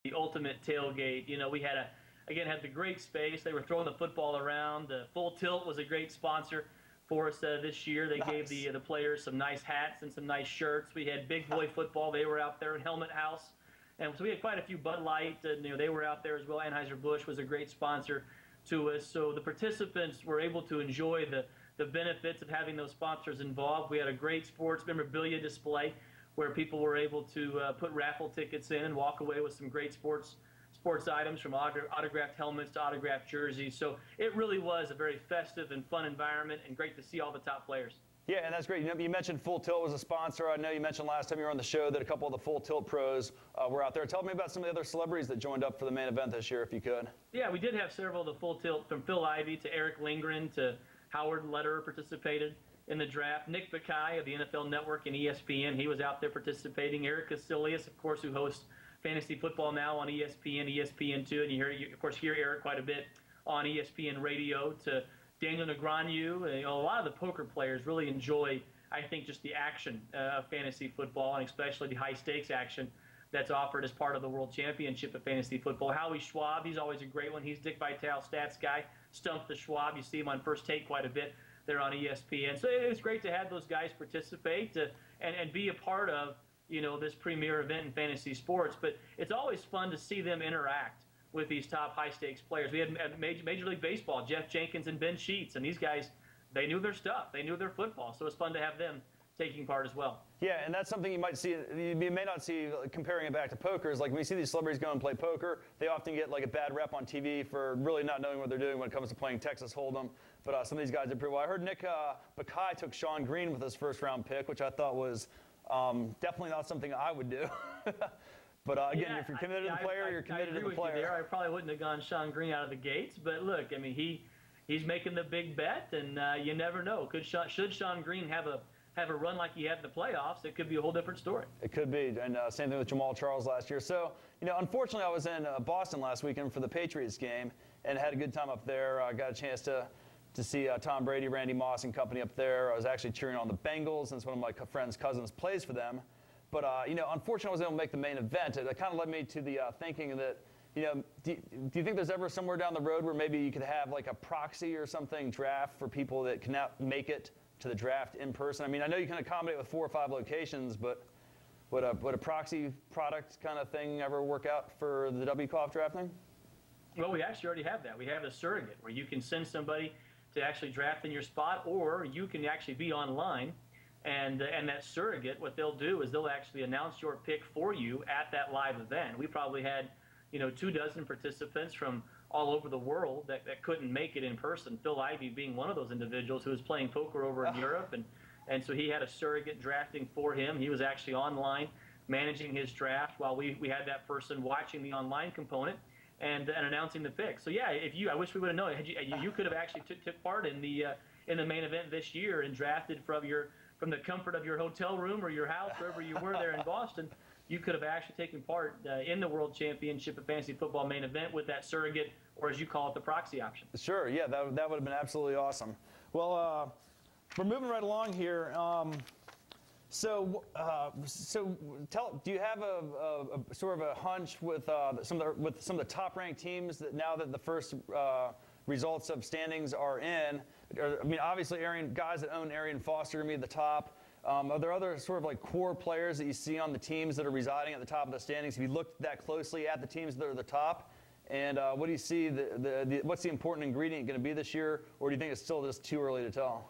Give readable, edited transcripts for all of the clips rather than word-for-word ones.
the ultimate tailgate. We had had the great space. They were throwing the football around. Full Tilt was a great sponsor for us this year. They gave the players some nice hats and some nice shirts. We had Big Boy Football. They were out there in Helmet House. And so we had quite a few Bud Light. They were out there as well. Anheuser-Busch was a great sponsor to us. So the participants were able to enjoy the benefits of having those sponsors involved. We had a great sports memorabilia display where people were able to put raffle tickets in and walk away with some great sports items, from autographed helmets to autographed jerseys. So it really was a very festive and fun environment, and great to see all the top players. Yeah, and that's great. You mentioned Full Tilt was a sponsor. I know you mentioned last time you were on the show that a couple of the Full Tilt pros were out there. Tell me about some of the other celebrities that joined up for the main event this year, if you could. Yeah, we did have several of the Full Tilt, from Phil Ivey to Eric Lindgren to Howard Lederer participated in the draft. Nick Bakay of the NFL Network and ESPN, he was out there participating. Eric Casilius, of course, who hosts Fantasy Football Now on ESPN, ESPN2, and you of course hear Eric quite a bit on ESPN Radio, to Daniel Negreanu. A lot of the poker players really enjoy, I think, just the action of fantasy football, and especially the high-stakes action that's offered as part of the World Championship of Fantasy Football. Howie Schwab, he's always a great one. He's Dick Vitale stats guy. Stump the Schwab. You see him on First Take quite a bit there on ESPN. So it's great to have those guys participate and be a part of this premier event in fantasy sports. But it's always fun to see them interact with these top high-stakes players. We had Major League Baseball, Jeff Jenkins and Ben Sheets, and these guys, they knew their stuff. They knew their football, so it's fun to have them taking part as well. Yeah, and that's something you might see. You may not see, comparing it back to poker, is like when you see these celebrities go and play poker, they often get like a bad rep on TV for really not knowing what they're doing when it comes to playing Texas Hold'em. But some of these guys did pretty well. I heard Nick Bakay took Sean Green with his first-round pick, which I thought was definitely not something I would do. But again, if you're committed to the player, you're committed to the player. I probably wouldn't have gone Sean Green out of the gates. But look, I mean, he's making the big bet, and you never know. Should Sean Green have a run like he had in the playoffs, it could be a whole different story. It could be, and same thing with Jamal Charles last year. So, unfortunately, I was in Boston last weekend for the Patriots game and had a good time up there. I got a chance to see Tom Brady, Randy Moss, and company up there. I was actually cheering on the Bengals, since one of my friend's cousins plays for them. But, unfortunately, I wasn't able to make the main event. It kind of led me to the thinking that, do you think there's ever somewhere down the road where maybe you could have like a proxy or something draft for people that cannot make it to the draft in person? I mean, I know you can accommodate with 4 or 5 locations, but would a proxy product kind of thing ever work out for the WCOF drafting? Well, we actually already have that. We have a surrogate where you can send somebody to actually draft in your spot, or you can actually be online. And that surrogate, what they'll do is they'll actually announce your pick for you at that live event. We probably had, 24 participants from all over the world that couldn't make it in person. Phil Ivey being one of those individuals who was playing poker over in Europe, and so he had a surrogate drafting for him. He was actually online managing his draft while we had that person watching the online component and announcing the pick. So yeah, I wish we would have known. You could have actually took part in the main event this year and drafted from the comfort of your hotel room or your house, wherever you were there in Boston. You could have actually taken part in the World Championship of Fantasy Football main event with that surrogate, or as you call it, the proxy option. Sure, yeah, that would have been absolutely awesome. Well, we're moving right along here. So do you have a sort of a hunch with some of the top-ranked teams that now that the first results of standings are in? I mean, obviously, guys that own Arian Foster are going to be at the top. Are there other sort of like core players that you see on the teams that are residing at the top of the standings? Have you looked that closely at the teams that are at the top? And what do you see, what's the important ingredient going to be this year? Or do you think it's still just too early to tell?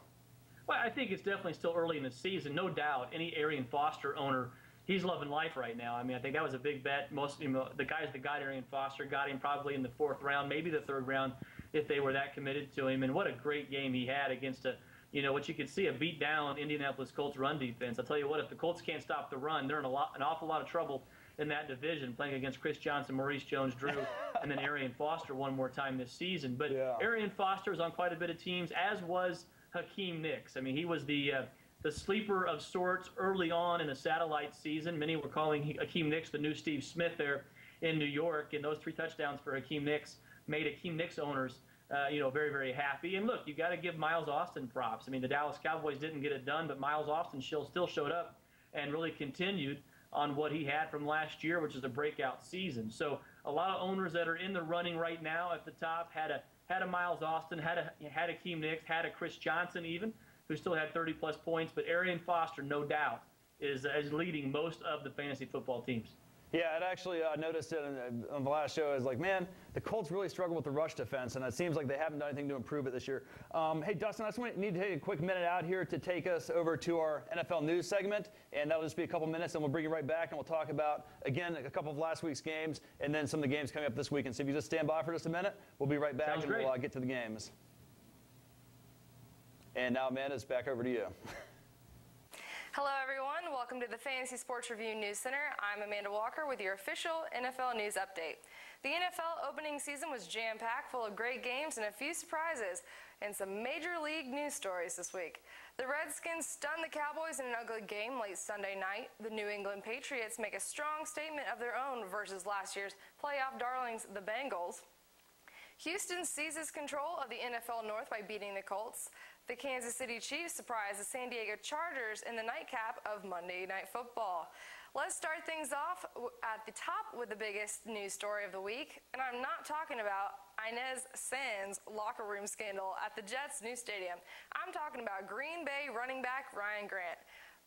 Well, I think it's definitely still early in the season. No doubt, any Arian Foster owner, he's loving life right now. I mean, I think that was a big bet. Most the guys that got Arian Foster got him probably in the 4th round, maybe the 3rd round, if they were that committed to him. And what a great game he had against what you could see, a beat down Indianapolis Colts run defense. I'll tell you what, if the Colts can't stop the run, they're in an awful lot of trouble in that division, playing against Chris Johnson, Maurice Jones-Drew, and then Arian Foster one more time this season. But yeah, Arian Foster was on quite a bit of teams, as was Hakeem Nicks. I mean, he was the sleeper of sorts early on in the satellite season. Many were calling Hakeem Nicks the new Steve Smith there in New York, and those 3 touchdowns for Hakeem Nicks made Hakeem Nicks owners very, very happy. And look, you got to give Miles Austin props. I mean, the Dallas Cowboys didn't get it done, but Miles Austin still showed up and really continued on what he had from last year, which is a breakout season. So a lot of owners that are in the running right now at the top had a Miles Austin, had a Hakeem Nicks, had a Chris Johnson even, who still had 30-plus points. But Arian Foster, no doubt, is leading most of the fantasy football teams. Yeah, I'd actually noticed it on the last show. I was like, man, the Colts really struggle with the rush defense, and it seems like they haven't done anything to improve it this year. Hey, Dustin, I just need to take a quick minute out here to take us over to our NFL news segment, and that'll just be a couple minutes, and we'll bring you right back, and we'll talk about, again, a couple of last week's games, and then some of the games coming up this weekend. So if you just stand by for just a minute, we'll be right back, Sounds and great. we'll get to the games. And now, Amanda, it's back over to you. Hello, everyone. Welcome to the Fantasy Sports Review News Center. I'm Amanda Walker with your official NFL news update. The NFL opening season was jam-packed, full of great games and a few surprises, and some major league news stories this week. The Redskins stunned the Cowboys in an ugly game late Sunday night. The New England Patriots make a strong statement of their own versus last year's playoff darlings, the Bengals. Houston seizes control of the NFL North by beating the Colts. The Kansas City Chiefs surprised the San Diego Chargers in the nightcap of Monday Night Football. Let's start things off at the top with the biggest news story of the week, and I'm not talking about Inez Sands' locker room scandal at the Jets' new stadium. I'm talking about Green Bay running back Ryan Grant.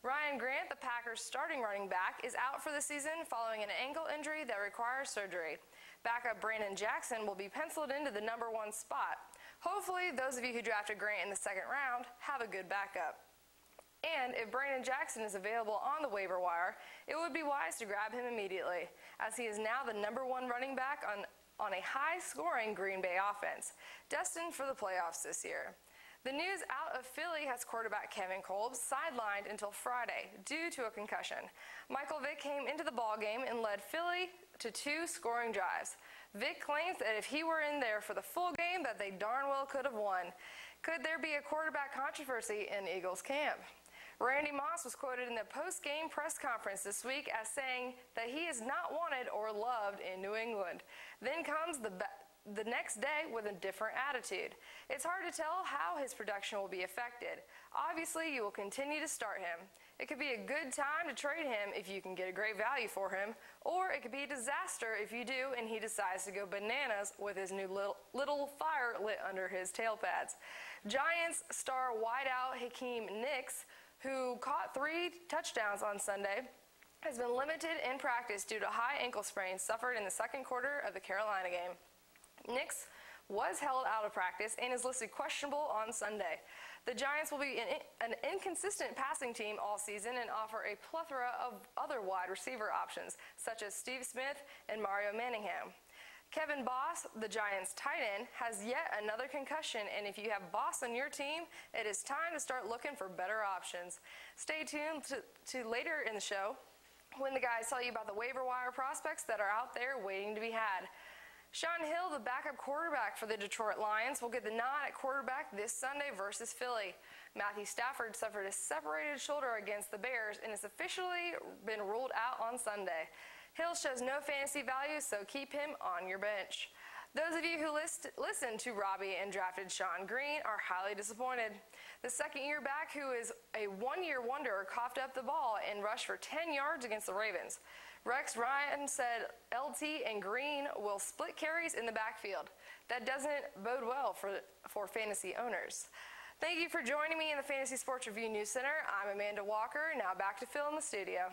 Ryan Grant, the Packers' starting running back, is out for the season following an ankle injury that requires surgery. Backup Brandon Jackson will be penciled into the #1 spot. Hopefully, those of you who drafted Grant in the second round have a good backup. And if Brandon Jackson is available on the waiver wire, it would be wise to grab him immediately, as he is now the #1 running back on a high-scoring Green Bay offense, destined for the playoffs this year. The news out of Philly has quarterback Kevin Kolb sidelined until Friday due to a concussion. Michael Vick came into the ballgame and led Philly to 2 scoring drives. Vick claims that if he were in there for the full game, that they darn well could have won. Could there be a quarterback controversy in Eagles camp? Randy Moss was quoted in the post-game press conference this week as saying that he is not wanted or loved in New England. Then comes the next day with a different attitude. It's hard to tell how his production will be affected. Obviously, you will continue to start him. It could be a good time to trade him if you can get a great value for him, or it could be a disaster if you do and he decides to go bananas with his new little fire lit under his tail pads. Giants star wideout Hakeem Nicks, who caught 3 touchdowns on Sunday, has been limited in practice due to high ankle sprains suffered in the second quarter of the Carolina game. Nicks was held out of practice and is listed questionable on Sunday. The Giants will be an inconsistent passing team all season and offer a plethora of other wide receiver options, such as Steve Smith and Mario Manningham. Kevin Boss, the Giants' tight end, has yet another concussion, and if you have Boss on your team, it is time to start looking for better options. Stay tuned to later in the show when the guys tell you about the waiver wire prospects that are out there waiting to be had. Sean Hill, the backup quarterback for the Detroit Lions, will get the nod at quarterback this Sunday versus Philly. Matthew Stafford suffered a separated shoulder against the Bears and has officially been ruled out on Sunday. Hill shows no fantasy value, so keep him on your bench. Those of you who listened to Robbie and drafted Sean Green are highly disappointed. The second-year back, who is a one-year wonder, coughed up the ball and rushed for 10 yards against the Ravens. Rex Ryan said LT and Green will split carries in the backfield. That doesn't bode well for fantasy owners. Thank you for joining me in the Fantasy Sports Review News Center. I'm Amanda Walker. Now back to Phil in the studio.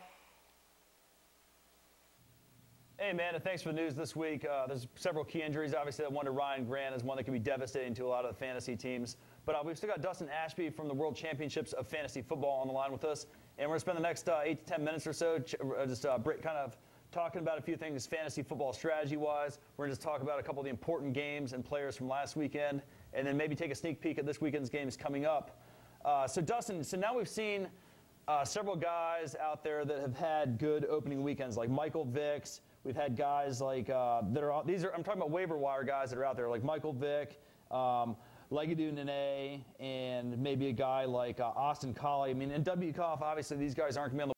Hey, Amanda, thanks for the news this week. There's several key injuries. Obviously, that one to Ryan Grant is one that can be devastating to a lot of the fantasy teams. But we've still got Dustin Ashby from the World Championships of Fantasy Football on the line with us. And we're going to spend the next 8 to 10 minutes or so just kind of talking about a few things fantasy football strategy-wise. We're going to just talk about a couple of the important games and players from last weekend, and then maybe take a sneak peek at this weekend's games coming up. So, Dustin, now we've seen several guys out there that have had good opening weekends, like Michael Vick. We've had guys like I'm talking about waiver wire guys that are out there, like Michael Vick, Legadou Nene, and maybe a guy like Austin Collie. I mean, in WCOF, obviously these guys aren't going to be on the